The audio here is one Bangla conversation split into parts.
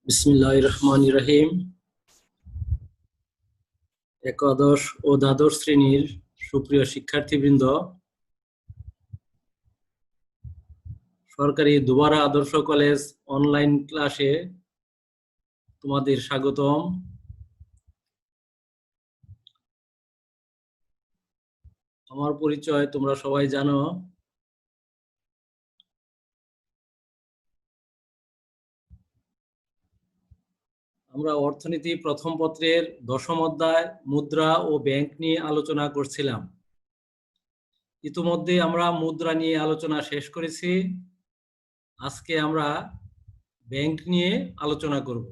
বিসমিল্লাহির রহমানির রহিম। একাদশ ও দ্বাদশ শ্রেণীর সুপ্রিয় শিক্ষার্থীবৃন্দ, সরকারি দুবারা আদর্শ কলেজ অনলাইন ক্লাসে তোমাদের স্বাগতম। আমার পরিচয় তোমরা সবাই জানো। আমরা অর্থনীতি প্রথম পত্রের দশম অধ্যায় মুদ্রা ও ব্যাংক নিয়ে আলোচনা করছিলাম। ইতিমধ্যে আমরা মুদ্রা নিয়ে আলোচনা শেষ করেছি। আজকে আমরা ব্যাংক নিয়ে আলোচনা করব।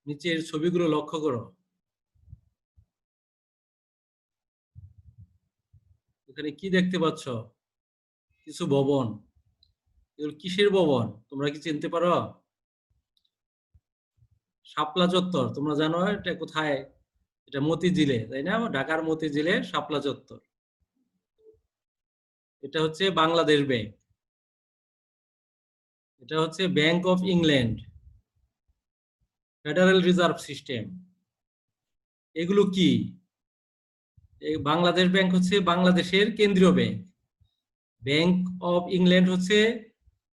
নিচের ছবিগুলো লক্ষ্য করো। এখানে কি দেখতে পাচ্ছ? কিছু ভবন। এগুলো কিসের ভবন তোমরা কি চিনতে পারো? শাপলা চত্বর, তোমরা জানো এটা কোথায়? এটা মতিঝিলে, তাই না? ঢাকার মতিঝিলে শাপলা চত্বর। এটা হচ্ছে বাংলাদেশ ব্যাংক। এটা হচ্ছে bank of England, federal reserve system. এগুলো কি? এই বাংলাদেশ ব্যাংক হচ্ছে বাংলাদেশের কেন্দ্রীয় ব্যাংক। ব্যাংক অফ ইংল্যান্ড হচ্ছে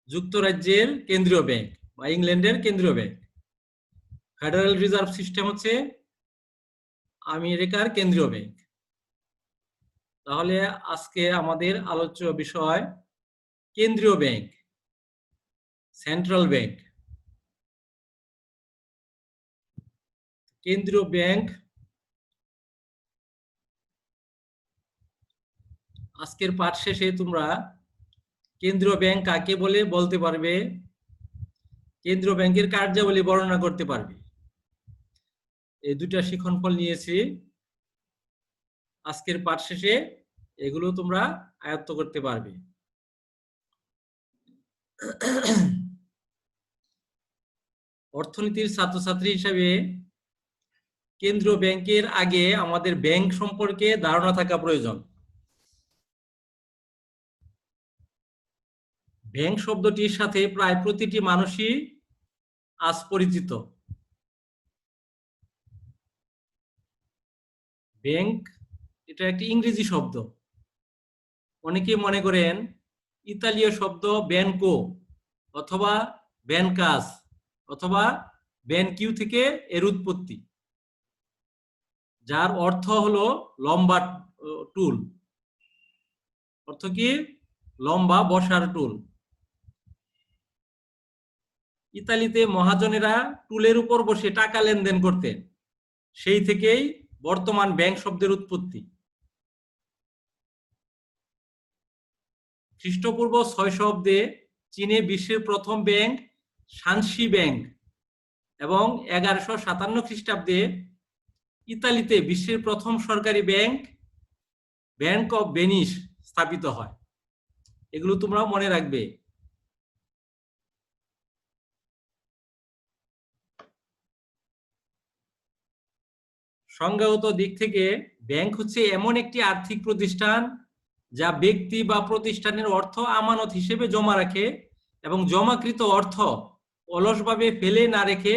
যুক্তরাজ্যের কেন্দ্রীয় ব্যাংক বা ইংল্যান্ডের কেন্দ্রীয় ব্যাংক। ফেডারেল রিজার্ভ সিস্টেম হচ্ছে আমেরিকার কেন্দ্রীয় ব্যাংক। তাহলে আজকে আমাদের আলোচ্য বিষয় কেন্দ্রীয় ব্যাংক, সেন্ট্রাল ব্যাংক। কেন্দ্রীয় ব্যাংক আজকের পাঠ শেষে তোমরা কেন্দ্রীয় ব্যাংক কাকে বলে বলতে পারবে, কেন্দ্রীয় ব্যাংকের কার্যাবলী বর্ণনা করতে পারবে। এই দুটা শিক্ষণফল নিয়েছি। আজকের পাঠ শেষে এগুলো তোমরা আয়ত্ত করতে পারবে। অর্থনীতির ছাত্রছাত্রী হিসাবে কেন্দ্রীয় ব্যাংকের আগে আমাদের ব্যাংক সম্পর্কে ধারণা থাকা প্রয়োজন। ব্যাংক শব্দটির সাথে প্রায় প্রতিটি মানুষই আজ পরিচিত। ব্যাংক এটা একটি ইংরেজি শব্দ। অনেকে মনে করেন ইতালীয় শব্দ ব্যানকো অথবা ব্যানকাস অথবা ব্যানকিউ থেকে এর উৎপত্তি, যার অর্থ হলো লম্বা টুল। অর্থ কি? লম্বা বসার টুল। ইতালিতে মহাজনেরা টুলের উপর বসে টাকা লেনদেন করতেন, সেই থেকেই বর্তমান ব্যাংক শব্দের উৎপত্তি। খ্রিস্টপূর্ব 600 অব্দে চীনে বিশ্বের প্রথম ব্যাংক শানসি ব্যাংক এবং 1157 খ্রিস্টাব্দে ইতালিতে বিশ্বের প্রথম সরকারি ব্যাংক ব্যাংক অফ ভেনিস স্থাপিত হয়। এগুলো তোমরা মনে রাখবে। সংজ্ঞাগত দিক থেকে ব্যাংক হচ্ছে এমন একটি আর্থিক প্রতিষ্ঠান যা ব্যক্তি বা প্রতিষ্ঠানের অর্থ আমানত হিসেবে জমা রাখে এবং জমাকৃত অর্থ অলসভাবে ফেলে না রেখে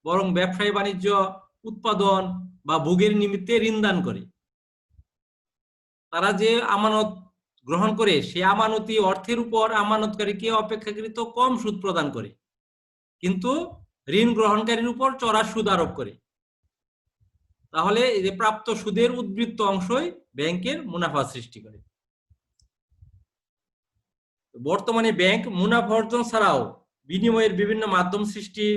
বরং ব্যবসায় বাণিজ্য, উৎপাদন বা ভোগের নিমিত্তে ঋণ দান করে। তারা যে আমানত গ্রহণ করে সে আমানতি অর্থের উপর আমানতকারীকে অপেক্ষাকৃত কম সুদ প্রদান করে, কিন্তু ঋণ গ্রহণকারীর উপর চড়া সুদ আরোপ করে। তাহলে এই যে প্রাপ্ত সুদের উদ্বৃত্ত অংশই ব্যাংকের মুনাফা সৃষ্টি করে। বর্তমানে ব্যাংক মুনাফা অর্জন ছাড়াও বিনিময়ের বিভিন্ন মাধ্যম সৃষ্টি,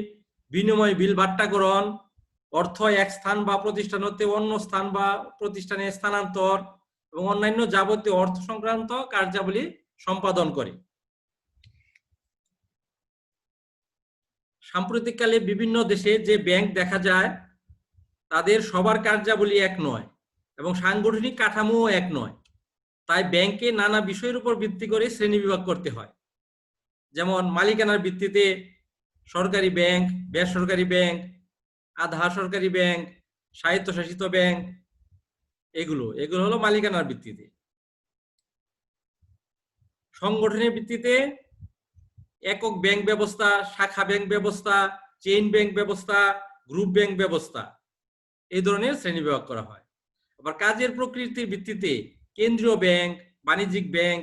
বিনিময় বিল বাট্টাকরণ, অর্থ এক স্থান বা প্রতিষ্ঠান হতে অন্য স্থান বা প্রতিষ্ঠানে স্থানান্তর এবং অন্যান্য যাবতীয় অর্থ সংক্রান্ত কার্যাবলী সম্পাদন করে। সাম্প্রতিককালে বিভিন্ন দেশে যে ব্যাংক দেখা যায় তাদের সবার কার্যাবলী এক নয় এবং সাংগঠনিক কাঠামোও এক নয়। তাই ব্যাংকে নানা বিষয়ের উপর ভিত্তি করে শ্রেণীবিভাগ করতে হয়। যেমন মালিকানার ভিত্তিতে সরকারি ব্যাংক, বেসরকারি ব্যাংক, আধা সরকারি ব্যাংক, স্বায়ত্তশাসিত ব্যাংক, এগুলো হলো মালিকানার ভিত্তিতে। সংগঠনের ভিত্তিতে একক ব্যাংক ব্যবস্থা, শাখা ব্যাংক ব্যবস্থা, চেইন ব্যাংক ব্যবস্থা, গ্রুপ ব্যাংক ব্যবস্থা, এই ধরনের শ্রেণীবিভাগ করা হয়। আবার কাজের প্রকৃতির ভিত্তিতে কেন্দ্রীয় ব্যাংক, বাণিজ্যিক ব্যাংক,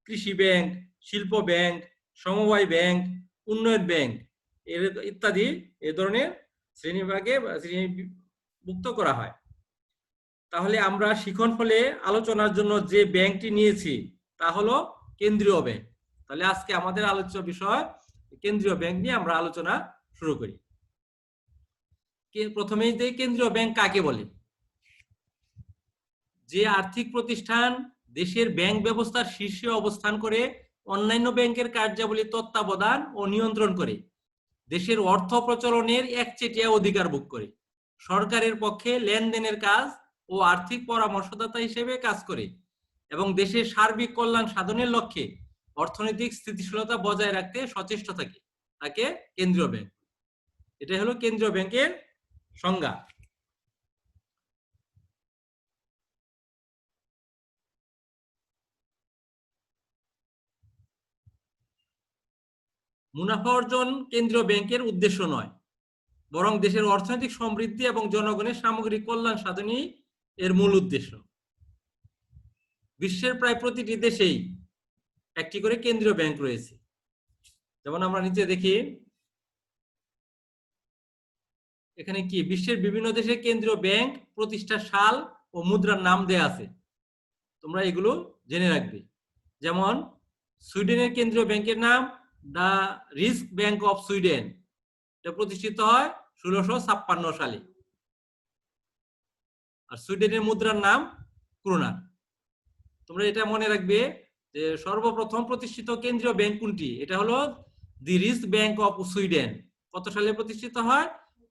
কৃষি ব্যাংক, শিল্প ব্যাংক, সমবায় ব্যাংক, উন্নয়ন ব্যাংক ইত্যাদি এই ধরনের শ্রেণীবিভাগে শ্রেণীভুক্ত করা হয়। তাহলে আমরা শিখন ফলে আলোচনার জন্য যে ব্যাংকটি নিয়েছি তা হলো কেন্দ্রীয় ব্যাংক। তাহলে আজকে আমাদের আলোচ্য বিষয় কেন্দ্রীয় ব্যাংক নিয়ে আমরা আলোচনা শুরু করি। প্রথমেই যে কেন্দ্রীয় ব্যাংক কাকে বলে? যে আর্থিক প্রতিষ্ঠান দেশের ব্যাংক ব্যবস্থার শীর্ষে অবস্থান করে অন্যান্য ব্যাংকের কার্যাবলী তত্ত্বাবধান ও নিয়ন্ত্রণ করে, দেশের অর্থ প্রচলনের একচেটিয়া অধিকার ভোগ করে, সরকারের পক্ষে লেনদেনের কাজ ও আর্থিক পরামর্শদাতা হিসেবে কাজ করে এবং দেশের সার্বিক কল্যাণ সাধনের লক্ষ্যে অর্থনৈতিক স্থিতিশীলতা বজায় রাখতে সচেষ্ট থাকে, তাকে কেন্দ্রীয় ব্যাংক। এটাই হলো কেন্দ্রীয় ব্যাংকের সংজ্ঞা। মুনাফা অর্জন কেন্দ্রীয় ব্যাংকের উদ্দেশ্য নয়, বরং দেশের অর্থনৈতিক সমৃদ্ধি এবং জনগণের সামগ্রিক কল্যাণ সাধনই এর মূল উদ্দেশ্য। বিশ্বের প্রায় প্রতিটি দেশেই একটি করে কেন্দ্রীয় ব্যাংক রয়েছে। যেমন আমরা নিচে দেখি, এখানে কি বিশ্বের বিভিন্ন দেশে কেন্দ্রীয় ব্যাংক প্রতিষ্ঠার সাল ও মুদ্রার নাম দেয়া আছে, তোমরা এগুলো জেনে রাখবে। যেমন সুইডেনের কেন্দ্রীয় ব্যাংকের নাম the risk bank of Sweden, এটা প্রতিষ্ঠিত হয় 1656 সালে। আর সুইডেনের মুদ্রার নাম ক্রোনার। তোমরা এটা মনে রাখবে যে সর্বপ্রথম প্রতিষ্ঠিত কেন্দ্রীয় ব্যাংক কোনটি? এটা হলো the risk bank of Sweden. কত সালে প্রতিষ্ঠিত হয়?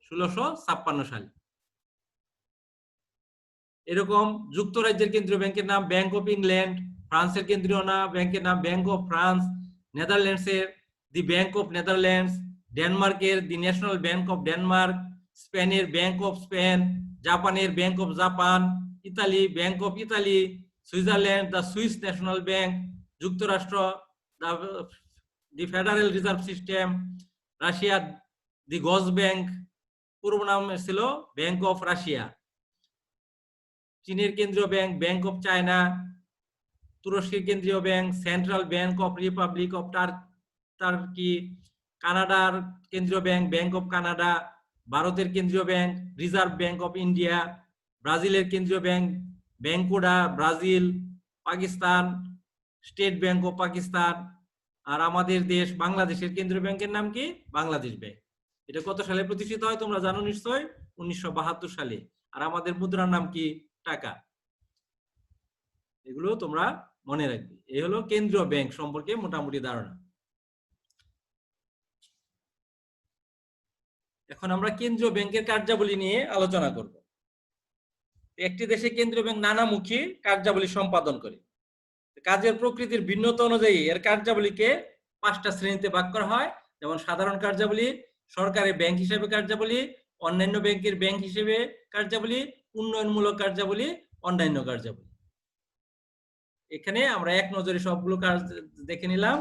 1656 সালে। এরকম যুক্তরাজ্যের কেন্দ্রীয় ব্যাংকের নাম ব্যাংক অফ ইংল্যান্ড, ফ্রান্সের কেন্দ্রীয় ব্যাংকের নাম ব্যাংক অফ ফ্রান্স, নেদারল্যান্ডসের দি ব্যাংক অফ নেদারল্যান্ডস, ডেনমার্কের the national bank of Denmark, স্পেনের ব্যাংক অফ স্পেন, জাপানের bank of Japan, Italy bank of Italy, Switzerland the Swiss national bank, যুক্তরাষ্ট্র the federal reserve system, Russia the গজ ব্যাংক, পূর্ব নাম ছিল ব্যাংক অফ রাশিয়া, চীনের কেন্দ্রীয় ব্যাংক ব্যাংক অফ চায়না, তুরস্কের কেন্দ্রীয় bank central bank of republic of Turkey, কানাডার কেন্দ্রীয় ব্যাংক ব্যাংক অফ কানাডা, ভারতের কেন্দ্রীয় bank reserve bank of India, ব্রাজিলের কেন্দ্রীয় ব্যাংক ব্যাংকোডা Brazil, Pakistan state bank of Pakistan, আর আমাদের দেশ বাংলাদেশের কেন্দ্রীয় ব্যাংকের নাম কি? বাংলাদেশ ব্যাংক। এটা কত সালে প্রতিষ্ঠিত হয় তোমরা জানো নিশ্চয়? 1972 সালে। আর আমাদের মুদ্রার নাম কি? টাকা। এগুলো তোমরা মনে রাখবে। এই হলো কেন্দ্রীয় ব্যাংক সম্পর্কে মোটামুটি ধারণা। এখন আমরা কেন্দ্রীয় ব্যাংকের কার্যাবলী নিয়ে আলোচনা করব। একটি দেশে কেন্দ্রীয় ব্যাংক নানামুখী কার্যাবলী সম্পাদন করে। কাজের প্রকৃতির ভিন্নতা অনুযায়ী এর কার্যাবলীকে 5টা শ্রেণীতে ভাগ করা হয়। যেমন সাধারণ কার্যাবলী, সরকারি ব্যাংক হিসেবে কার্যাবলী, অন্যান্য ব্যাংকের ব্যাংক হিসেবে কার্যাবলী, উন্নয়নমূলক কার্যাবলী, অন্যান্য কার্যাবলী। এখানে আমরা এক নজরে সবগুলো কাজ দেখে নিলাম।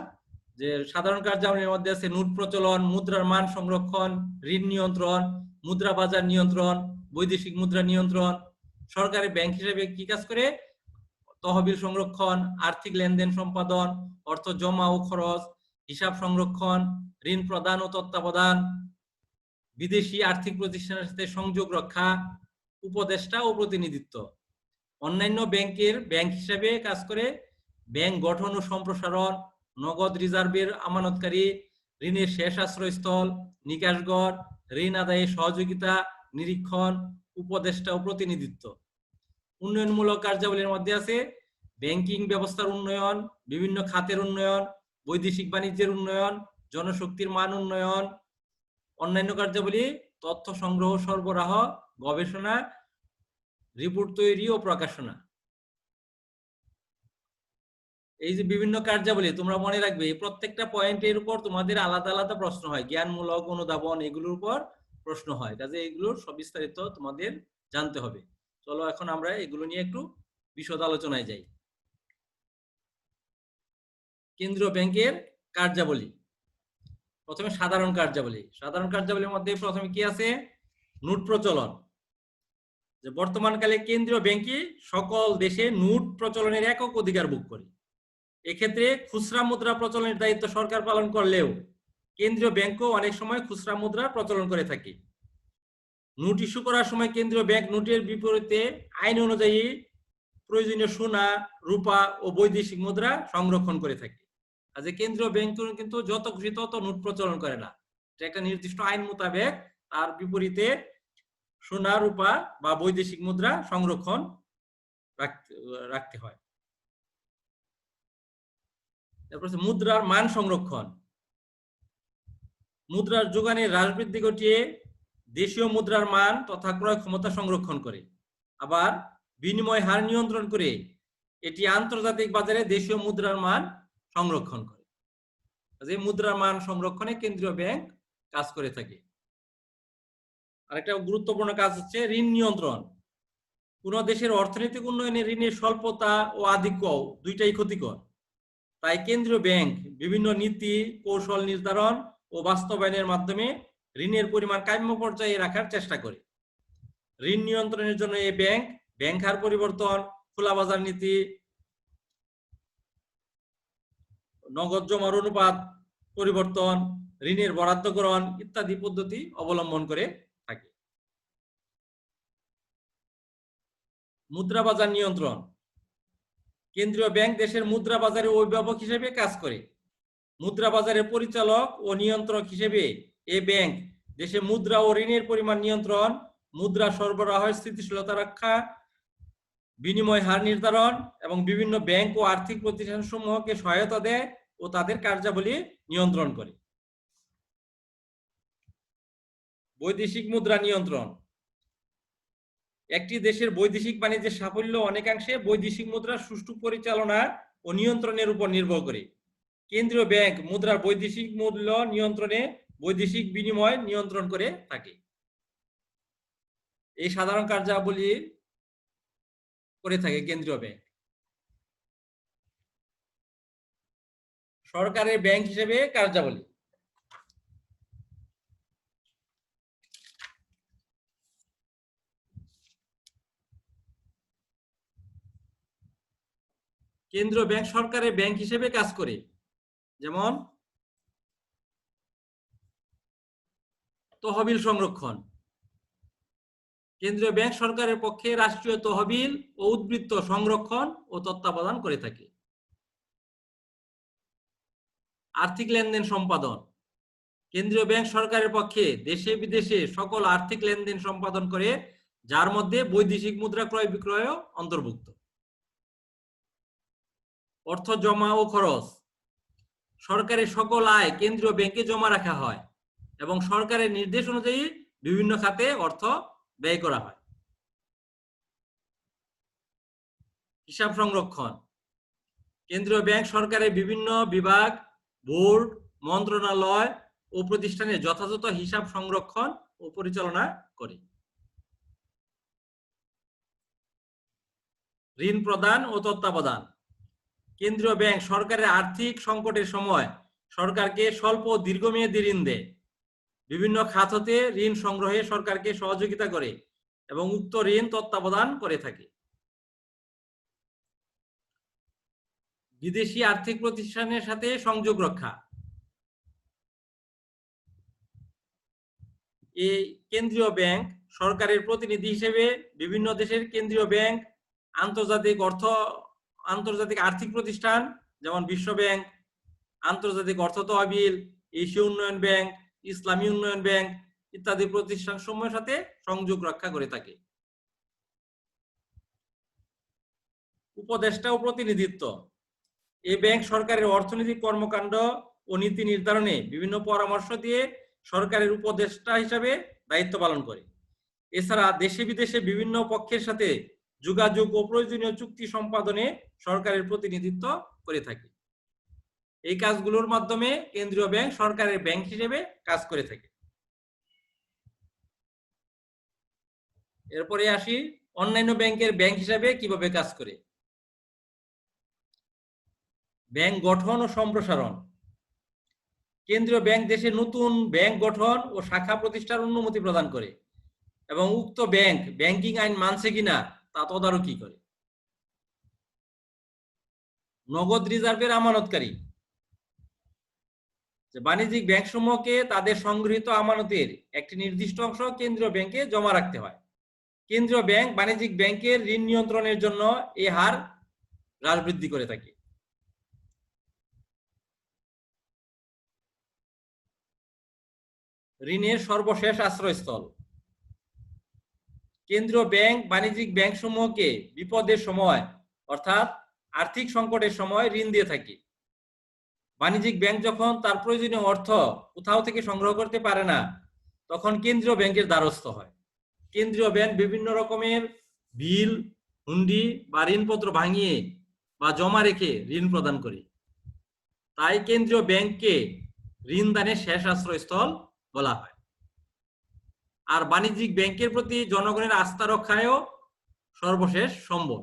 যে সাধারণ কার্যাবলীর মধ্যে আছে নোট প্রচলন, মুদ্রার মান সংরক্ষণ, ঋণ নিয়ন্ত্রণ, মুদ্রা বাজার নিয়ন্ত্রণ, বৈদেশিক মুদ্রা নিয়ন্ত্রণ। সরকারি ব্যাংক হিসেবে কি কাজ করে? তহবিল সংরক্ষণ, আর্থিক লেনদেন সম্পাদন, অর্থ জমা ও খরচ, হিসাব সংরক্ষণ, ঋণ প্রদান ও তত্ত্বাবধান, বিদেশি আর্থিক প্রতিষ্ঠানের সাথে সংযোগ রক্ষা, উপদেষ্টা ও প্রতিনিধিত্ব। অন্যান্য ব্যাংকের ব্যাংক হিসেবে কাজ করে ব্যাংক গঠন ও সম্প্রসারণ, নগদ রিজার্ভের আমানতকারী, ঋণের শেষ আশ্রয়স্থল, নিকাশঘর, ঋণ আদায়ে সহযোগিতা, নিরীক্ষণ, উপদেষ্টা ও প্রতিনিধিত্ব। উন্নয়নমূলক কার্যাবলীর মধ্যে আছে ব্যাংকিং ব্যবস্থার উন্নয়ন, বিভিন্ন খাতের উন্নয়ন, বৈদেশিক বাণিজ্যের উন্নয়ন, জনশক্তির মান উন্নয়ন। অন্যান্য কার্যাবলী তথ্য সংগ্রহ সরবরাহ, গবেষণা, রিপোর্ট তৈরি ও প্রকাশনা। এই যে বিভিন্ন কার্যাবলী তোমরা মনে রাখবে, প্রত্যেকটা পয়েন্টের উপর তোমাদের আলাদা আলাদা প্রশ্ন হয়, জ্ঞানমূলক, অনুধাবন, এগুলোর উপর প্রশ্ন হয়। কাজে এগুলোর সবিস্তারিত তোমাদের জানতে হবে। চলো এখন আমরা এগুলো নিয়ে একটু বিশদ আলোচনায় যাই। কেন্দ্রীয় ব্যাংকের কার্যাবলী। প্রথমে সাধারণ কার্যাবলী। সাধারণ কার্যাবলীর মধ্যে প্রথমে কি আছে? নোট প্রচলন। যে বর্তমানকালে কেন্দ্রীয় ব্যাংকই সকল দেশে নোট প্রচলনের একক অধিকার ভোগ করে। এক্ষেত্রে খুচরা মুদ্রা প্রচলনের দায়িত্ব সরকার পালন করলেও কেন্দ্রীয় ব্যাংকও অনেক সময় খুচরা মুদ্রা প্রচলন করে থাকে। নোট ইস্যু করার সময় কেন্দ্রীয় ব্যাংক নোটের বিপরীতে আইন অনুযায়ী প্রয়োজনীয় সোনা, রূপা ও বৈদেশিক মুদ্রা সংরক্ষণ করে থাকে। যে কেন্দ্রীয় ব্যাংক কিন্তু যত খুশি তত নোট প্রচলন করে না, একটা নির্দিষ্ট আইন মোতাবেক তার বিপরীতে সোনা, রূপা বা বৈদেশিক মুদ্রা সংরক্ষণ রাখতে হয়। তারপর মুদ্রার মান সংরক্ষণ। মুদ্রার যোগানে হ্রাস বৃদ্ধি ঘটিয়ে দেশীয় মুদ্রার মান তথা ক্রয় ক্ষমতা সংরক্ষণ করে। আবার বিনিময় হার নিয়ন্ত্রণ করে এটি আন্তর্জাতিক বাজারে দেশীয় মুদ্রার মান সংরক্ষণ করে। যে মুদ্রার মান সংরক্ষণে কেন্দ্রীয় ব্যাংক কাজ করে থাকে। আরেকটা গুরুত্বপূর্ণ কাজ হচ্ছে ঋণ নিয়ন্ত্রণ। কোন দেশের অর্থনৈতিক উন্নয়নে ঋণের স্বল্পতা ও আধিক্য দুইটাই ক্ষতিকর। তাই কেন্দ্রীয় ব্যাংক বিভিন্ন নীতি কৌশল নির্ধারণ ও বাস্তবায়নের মাধ্যমে ঋণের পরিমাণ কাম্য পর্যায়ে রাখার চেষ্টা করে। ঋণ নিয়ন্ত্রণের জন্য এই ব্যাংক হার পরিবর্তন, খোলা বাজার নীতি, নগদ জমার অনুপাত পরিবর্তন, ঋণের বরাদ্দকরণ ইত্যাদি পদ্ধতি অবলম্বন করে থাকে। মুদ্রা বাজার নিয়ন্ত্রণ। কেন্দ্রীয় ব্যাংক দেশের মুদ্রা বাজারে অভিভাবক হিসেবে কাজ করে। মুদ্রা বাজারের পরিচালক ও নিয়ন্ত্রক হিসেবে এই ব্যাংক দেশে মুদ্রা ও ঋণের পরিমাণ নিয়ন্ত্রণ, মুদ্রা সরবরাহের স্থিতিশীলতা রক্ষা, বিনিময় হার নির্ধারণ এবং বিভিন্ন ব্যাংক ও আর্থিক প্রতিষ্ঠান সমূহকে সহায়তা দেয় ও তাদের কার্যাবলী নিয়ন্ত্রণ করে। বৈদেশিক মুদ্রা নিয়ন্ত্রণ। একটি দেশের বৈদেশিক বাণিজ্যের সাফল্য অনেকাংশে বৈদেশিক মুদ্রার সুষ্ঠু পরিচালনা ও নিয়ন্ত্রণের উপর নির্ভর করে। কেন্দ্রীয় ব্যাংক মুদ্রার বৈদেশিক মূল্য নিয়ন্ত্রণে বৈদেশিক বিনিময় নিয়ন্ত্রণ করে থাকে। এই সাধারণ কার্যাবলী করে থাকে কেন্দ্রীয় ব্যাংক। সরকারের ব্যাংক হিসেবে কার্যাবলী। কেন্দ্রীয় ব্যাংক সরকারের ব্যাংক হিসেবে কাজ করে। যেমন তহবিল সংরক্ষণ। কেন্দ্রীয় ব্যাংক সরকারের পক্ষে রাষ্ট্রীয় তহবিল ও উদ্বৃত্ত সংরক্ষণ ও তত্ত্বাবধান করে থাকে। আর্থিক লেনদেন সম্পাদন। কেন্দ্রীয় ব্যাংক সরকারের পক্ষে দেশে বিদেশে সকল আর্থিক লেনদেন সম্পাদন করে, যার মধ্যে বৈদেশিক মুদ্রা ক্রয় বিক্রয় অন্তর্ভুক্ত। অর্থ জমা ও খরচ। সরকারের সকল আয় কেন্দ্রীয় ব্যাংকে জমা রাখা হয় এবং সরকারের নির্দেশ অনুযায়ী বিভিন্ন খাতে অর্থ ব্যয় করা হয়। হিসাব সংরক্ষণ। কেন্দ্রীয় ব্যাংক সরকারের বিভিন্ন বিভাগ, বোর্ড, মন্ত্রণালয় ও প্রতিষ্ঠানের যথাযথ হিসাব সংরক্ষণ ও পরিচালনা করে। ঋণ প্রদান ও তত্ত্বাবধান। কেন্দ্রীয় ব্যাংক সরকারের আর্থিক সংকটের সময় সরকারকে স্বল্প ও দীর্ঘমেয়াদী ঋণ দেয়। বিভিন্ন খাত হতে ঋণ সংগ্রহে সরকারকে সহযোগিতা করে এবং উক্ত ঋণ তত্ত্বাবধান করে থাকে। বিদেশি আর্থিক প্রতিষ্ঠানের সাথে সংযোগ রক্ষা। এই কেন্দ্রীয় ব্যাংক সরকারের প্রতিনিধি হিসেবে বিভিন্ন দেশের কেন্দ্রীয় ব্যাংক, আন্তর্জাতিক আর্থিক প্রতিষ্ঠান যেমন বিশ্ব ব্যাংক, আন্তর্জাতিক অর্থ তহবিল, এশীয় উন্নয়ন ব্যাংক, ইসলামী উন্নয়ন ব্যাংক ইত্যাদি প্রতিষ্ঠান সমূহের সাথে সংযোগ রক্ষা করে থাকে। উপদেষ্টা ও প্রতিনিধিত্ব। এই ব্যাংক সরকারের অর্থনৈতিক কর্মকাণ্ড ও নীতি নির্ধারণে বিভিন্ন পরামর্শ দিয়ে সরকারের উপদেষ্টা হিসাবে দায়িত্ব পালন করে। এছাড়া দেশে বিদেশে বিভিন্ন পক্ষের সাথে যোগাযোগ ও প্রয়োজনীয় চুক্তি সম্পাদনে সরকারের প্রতিনিধিত্ব করে থাকে। এই কাজগুলোর মাধ্যমে কেন্দ্রীয় ব্যাংক সরকারের ব্যাংক হিসেবে কাজ করে থাকে। এরপরে আসি অন্যান্য ব্যাংকের ব্যাংক হিসাবে কিভাবে কাজ করে। ব্যাংক গঠন ও সম্প্রসারণ। কেন্দ্রীয় ব্যাংক দেশে নতুন ব্যাংক গঠন ও শাখা প্রতিষ্ঠার অনুমতি প্রদান করে এবং উক্ত ব্যাংক ব্যাংকিং আইন মানছে কিনা তা তদারকি করে। নগদ রিজার্ভের আমানতকারী, বাণিজ্যিক ব্যাংক সমূহকে তাদের সংগৃহীত আমানতের একটি নির্দিষ্ট অংশ কেন্দ্রীয় ব্যাংকে জমা রাখতে হয়। কেন্দ্রীয় ব্যাংক বাণিজ্যিক ব্যাংকের ঋণ নিয়ন্ত্রণের জন্য এই হার হ্রাস বৃদ্ধি করে থাকে। ঋণের সর্বশেষ আশ্রয়স্থল, কেন্দ্রীয় ব্যাংক বাণিজ্যিক ব্যাংক সমূহকে বিপদের সময় অর্থাৎ আর্থিক সংকটের সময় ঋণ দিয়ে থাকে। বাণিজ্যিক ব্যাংক যখন তার প্রয়োজনীয় অর্থ কোথাও থেকে সংগ্রহ করতে পারে না, তখন কেন্দ্রীয় ব্যাংকের দ্বারস্থ হয়। কেন্দ্রীয় ব্যাংক বিভিন্ন রকমের বিল, হুন্ডি বা ঋণপত্র ভাঙিয়ে বা জমা রেখে ঋণ প্রদান করে। তাই কেন্দ্রীয় ব্যাংককে ঋণ দানের শেষ আশ্রয়স্থল বলা হয়। আর বাণিজ্যিক ব্যাংকের প্রতি জনগণের আস্থা রক্ষায়ও সর্বশেষ সম্বল।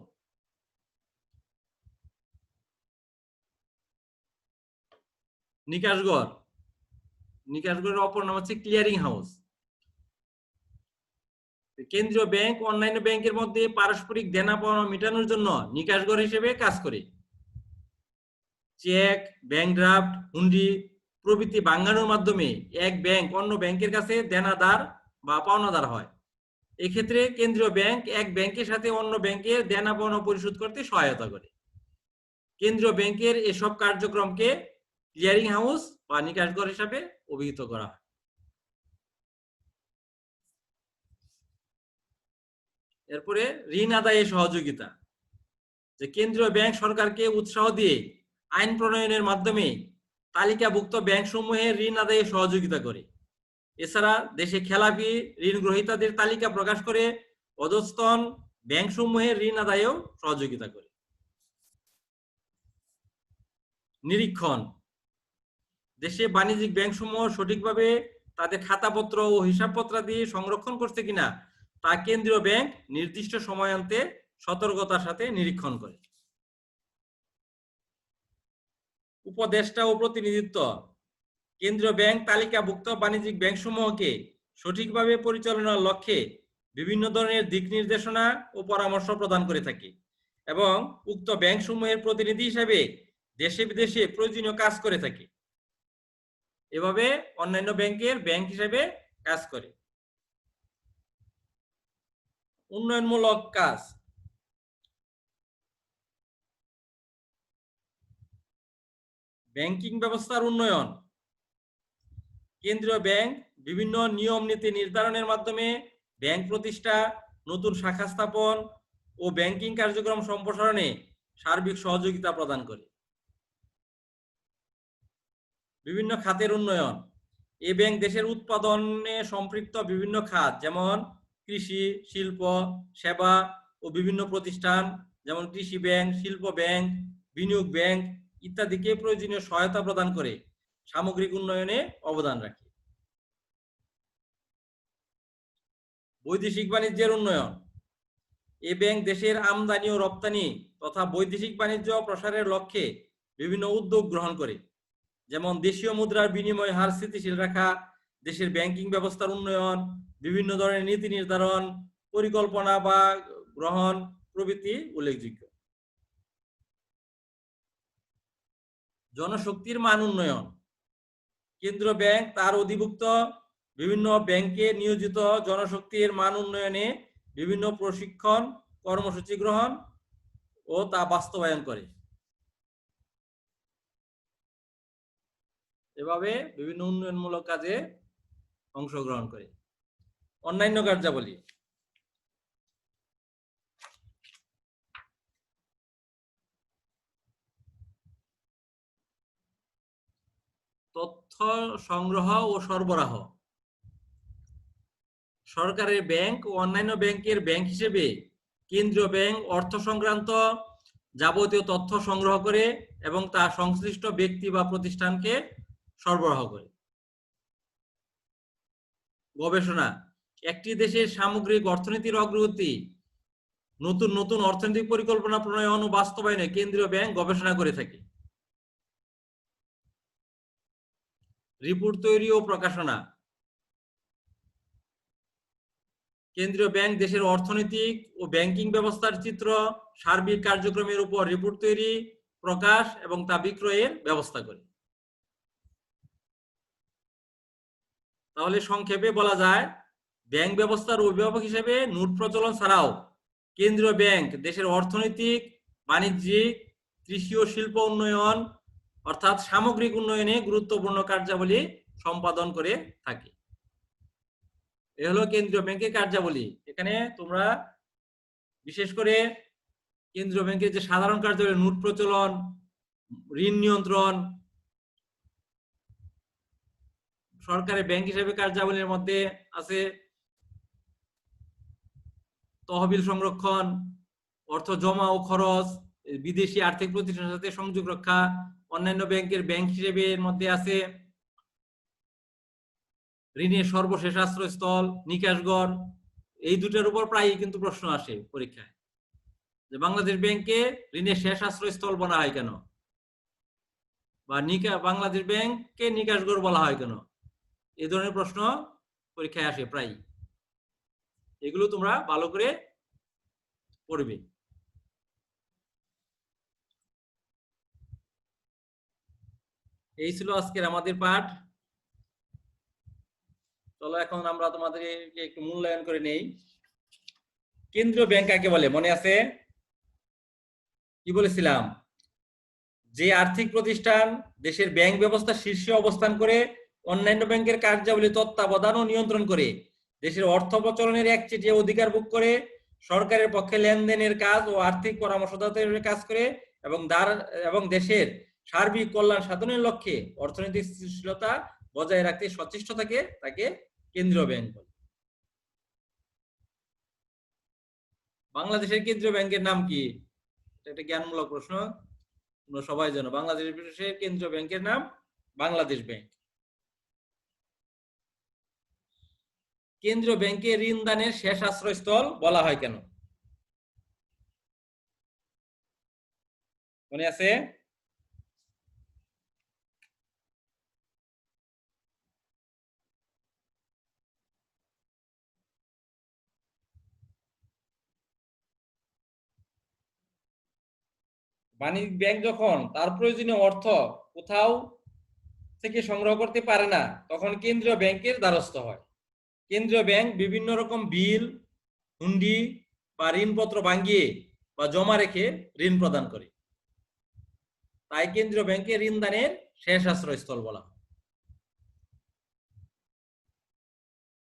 নিকাশঘর, নিকাশঘরের অপর নাম হচ্ছে ক্লিয়ারিং হাউস। কেন্দ্রীয় ব্যাংক অন্যান্য ব্যাংকের মধ্যে পারস্পরিক দেনা পাওনা মেটানোর জন্য নিকাশঘর হিসেবে কাজ করে। চেক, ব্যাংক ড্রাফট, হুন্ডি প্রভৃতি ভাঙানোর মাধ্যমে এক ব্যাংক অন্য ব্যাংকের কাছে দেনাদার বা পাওনাদার হয়। এক্ষেত্রে কেন্দ্রীয় ব্যাংক এক ব্যাংকের সাথে অন্য ব্যাংকের দেনা পাওনা পরিশোধ করতে সহায়তা করে। কেন্দ্রীয় ব্যাংকের এসব কার্যক্রমকে ক্লিয়ারিং হাউস বা নিকাশঘর হিসাবে অভিহিত করা হয়। এরপরে ঋণ আদায়ে সহযোগিতা, যে কেন্দ্রীয় ব্যাংক সরকারকে উৎসাহ দিয়ে আইন প্রণয়নের মাধ্যমে তালিকাভুক্ত ব্যাংক সমূহে ঋণ আদায়ে সহযোগিতা করে। এছাড়া দেশে খেলাপি ঋণ গ্রহীতাদের তালিকা প্রকাশ করে অধস্তন ব্যাংক সমূহে ঋণ আদায়েও সহযোগিতা করে। নিরীক্ষণ, দেশে বাণিজ্যিক ব্যাংক সমূহ সঠিকভাবে তাদের খাতাপত্র ও হিসাবপত্রাদি সংরক্ষণ করছে কিনা তা কেন্দ্রীয় ব্যাংক নির্দিষ্ট সময়ান্তে সতর্কতার সাথে নিরীক্ষণ করে। উপদেষ্টা ও প্রতিনিধিত্ব, কেন্দ্রীয় ব্যাংক তালিকাভুক্ত বাণিজ্যিক ব্যাংক সমূহকে সঠিকভাবে পরিচালনার লক্ষ্যে বিভিন্ন ধরনের দিক নির্দেশনা ও পরামর্শ প্রদান করে থাকে এবং উক্ত ব্যাংক সমূহের প্রতিনিধি হিসেবে দেশে বিদেশে প্রয়োজনীয় কাজ করে থাকে। এভাবে অন্যান্য ব্যাংকের ব্যাংক হিসেবে কাজ করে। উন্নয়নমূলক কাজ, ব্যাংকিং ব্যবস্থার উন্নয়ন, কেন্দ্রীয় ব্যাংক বিভিন্ন নিয়ম নীতি নির্ধারণের মাধ্যমে ব্যাংক প্রতিষ্ঠা, নতুন শাখা স্থাপন ও ব্যাংকিং কার্যক্রম সম্প্রসারণে সার্বিক সহযোগিতা প্রদান করে। বিভিন্ন খাতের উন্নয়ন, এই ব্যাংক দেশের উৎপাদনে সম্পৃক্ত বিভিন্ন খাত যেমন কৃষি, শিল্প, সেবা ও বিভিন্ন প্রতিষ্ঠান যেমন কৃষি ব্যাংক, শিল্প ব্যাংক, বিনিয়োগ ব্যাংক ইত্যাদিকে প্রয়োজনীয় সহায়তা প্রদান করে সামগ্রিক উন্নয়নে অবদান রাখে। বৈদেশিক বাণিজ্যের উন্নয়ন, এই ব্যাংক দেশের আমদানি ও রপ্তানি তথা বৈদেশিক বাণিজ্য প্রসারের লক্ষ্যে বিভিন্ন উদ্যোগ গ্রহণ করে, যেমন দেশীয় মুদ্রার বিনিময় হার স্থিতিশীল রাখা, দেশের ব্যাংকিং ব্যবস্থার উন্নয়ন, বিভিন্ন ধরনের নীতি নির্ধারণ, পরিকল্পনা বা গ্রহণ প্রভৃতি উল্লেখযোগ্য। জনশক্তির মান উন্নয়ন, কেন্দ্রীয় ব্যাংক তার অধিভুক্ত বিভিন্ন ব্যাংকে নিয়োজিত জনশক্তির মান উন্নয়নে বিভিন্ন প্রশিক্ষণ কর্মসূচি গ্রহণ ও তা বাস্তবায়ন করে। এভাবে বিভিন্ন উন্নয়নমূলক কাজে অংশগ্রহণ করে। অন্যান্য কার্যাবলী, তথ্য সংগ্রহ ও সরবরাহ, সরকারের ব্যাংক ও অন্যান্য ব্যাংকের ব্যাংক হিসেবে কেন্দ্রীয় ব্যাংক অর্থ সংক্রান্ত যাবতীয় তথ্য সংগ্রহ করে এবং তা সংশ্লিষ্ট ব্যক্তি বা প্রতিষ্ঠানকে সরবরাহ করে। গবেষণা, একটি দেশের সামগ্রিক অর্থনীতির অগ্রগতি, নতুন নতুন অর্থনৈতিক পরিকল্পনা প্রণয়ন ও বাস্তবায়নে কেন্দ্রীয় ব্যাংক গবেষণা করে থাকে। রিপোর্ট তৈরি ও প্রকাশনা। কেন্দ্রীয় ব্যাংক দেশের অর্থনৈতিক ও ব্যাংকিং ব্যবস্থার চিত্র, সার্বিক কার্যক্রমের উপর রিপোর্ট তৈরি, প্রকাশ এবং তা বিক্রয়ের ব্যবস্থা করে। তাহলে সংক্ষেপে বলা যায়, ব্যাংক ব্যবস্থার অভিভাবক হিসেবে নোট প্রচলন ছাড়াও কেন্দ্রীয় ব্যাংক দেশের অর্থনৈতিক, বাণিজ্যিক, কৃষি ও শিল্প উন্নয়ন অর্থাৎ সামগ্রিক উন্নয়নে গুরুত্বপূর্ণ কার্যাবলী সম্পাদন করে থাকে। এ হলো কেন্দ্রীয় ব্যাংকের কার্যাবলী। এখানে তোমরা বিশেষ করে কেন্দ্রীয় ব্যাংকের যে সাধারণ কার্যাবলী, নোট প্রচলন, ঋণ নিয়ন্ত্রণ, সরকারি ব্যাংক হিসেবে কার্যাবলীর মধ্যে আছে তহবিল সংরক্ষণ, অর্থ জমা ও খরচ, বিদেশি আর্থিক প্রতিষ্ঠানের সাথে সংযোগ রক্ষা, অন্যান্য ব্যাংকের ব্যাংক হিসেবে এর মধ্যে আছে ঋণের সর্বশেষ আশ্রয়স্থল, নিকাশঘর। এই দুটার উপর প্রায়ই কিন্তু প্রশ্ন আসে পরীক্ষায়, যে বাংলাদেশ ব্যাংকে ঋণের শেষ আশ্রয়স্থল বলা হয় কেন, বা বাংলাদেশ ব্যাংককে নিকাশঘর বলা হয় কেন, এই ধরনের প্রশ্ন পরীক্ষায় আসে প্রায়। এগুলো তোমরা ভালো করে পড়বে। এই ছিল আজকের আমাদের পাঠ। চলো এখন আমরা তোমাদেরকে একটু মূল্যায়ন করে নেই। কেন্দ্রীয় ব্যাংক কাকে বলে মনে আছে? কি বলেছিলাম? যে আর্থিক প্রতিষ্ঠান দেশের ব্যাংক ব্যবস্থার শীর্ষে অবস্থান করে অন্যান্য ব্যাংকের কার্যাবলী তত্ত্বাবধান ও নিয়ন্ত্রণ করে, দেশের অর্থ প্রচলনের একচেটিয়া অধিকার ভোগ করে, সরকারের পক্ষে লেনদেনের কাজ ও আর্থিক পরামর্শদাতা হিসেবে কাজ করে, এবং দেশের সার্বিক কল্যাণ সাধনের লক্ষ্যে অর্থনৈতিক স্থিতিশীলতা বজায় রাখতে সচেষ্ট থাকে, তাকে কেন্দ্রীয় ব্যাংক বলে। বাংলাদেশের কেন্দ্রীয় ব্যাংকের নাম কি? এটা একটা জ্ঞানমূলক প্রশ্ন, সবাই জানো। বাংলাদেশের কেন্দ্রীয় ব্যাংকের নাম বাংলাদেশ ব্যাংক। কেন্দ্রীয় ব্যাংকে ঋণ দানের শেষ আশ্রয়স্থল বলা হয় কেন মনে আছে? বাণিজ্যিক ব্যাংক যখন তার প্রয়োজনীয় অর্থ কোথাও থেকে সংগ্রহ করতে পারে না, তখন কেন্দ্রীয় ব্যাংকের দ্বারস্থ হয়। কেন্দ্রীয় ব্যাংক বিভিন্ন রকম বিল, হুন্ডি বা ঋণপত্র ভাঙিয়ে বা জমা রেখে ঋণ প্রদান করে, তাই কেন্দ্রীয় ব্যাংকে ঋণ দানের শেষ আশ্রয়স্থল বলা হয়।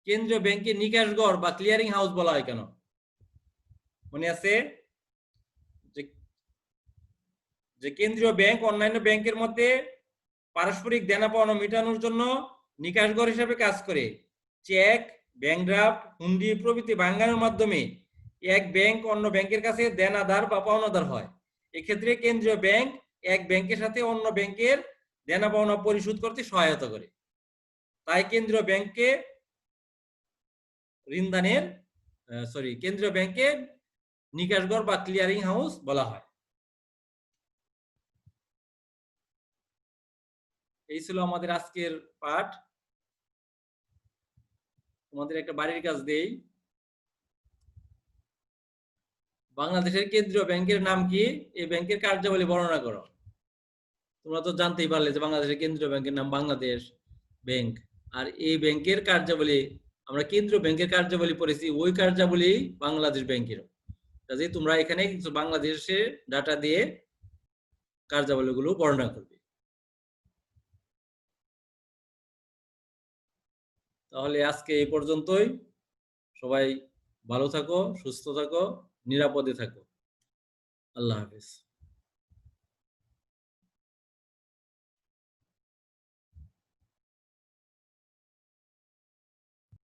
কেন্দ্রীয় ব্যাংকে নিকাশঘর বা ক্লিয়ারিং হাউস বলা হয় কেন মনে আছে? যে কেন্দ্রীয় ব্যাংক অন্যান্য ব্যাংকের মধ্যে পারস্পরিক দেনা পাওনা মেটানোর জন্য নিকাশঘর হিসেবে কাজ করে। চেক, ব্যাংক ড্রাফট, হুন্ডি প্রভৃতি ভাঙানোর মাধ্যমে এক ব্যাংক অন্য ব্যাংকের কাছে দেনাদার বা পাওনাদার হয়। এক্ষেত্রে কেন্দ্রীয় ব্যাংক এক ব্যাংকের সাথে অন্য ব্যাংকের দেনা পাওনা পরিশোধ করতে সহায়তা করে, তাই কেন্দ্রীয় ব্যাংকে ঋণদানের কেন্দ্রীয় ব্যাংকে নিকাশঘর বা ক্লিয়ারিং হাউস বলা হয়। এই ছিল আমাদের আজকের পাঠ। তোমাদের একটা বাড়ির কাজ দেই। বাংলাদেশের কেন্দ্রীয় ব্যাংকের নাম কি? এই ব্যাংকের কার্যাবলী বর্ণনা করো। তোমরা তো জানতেই পারলে যে বাংলাদেশের কেন্দ্রীয় ব্যাংকের নাম বাংলাদেশ ব্যাংক, আর এই ব্যাংকের কার্যাবলী, আমরা কেন্দ্রীয় ব্যাংকের কার্যাবলী পড়েছি, ওই কার্যাবলী বাংলাদেশ ব্যাংকের। কাজে তোমরা এখানে কিছু বাংলাদেশের ডাটা দিয়ে কার্যাবলীগুলো বর্ণনা করবে। তাহলে আজকে এই পর্যন্তই। সবাই ভালো থাকো, সুস্থ থাকো, নিরাপদে থাকো। আল্লাহ হাফেজ।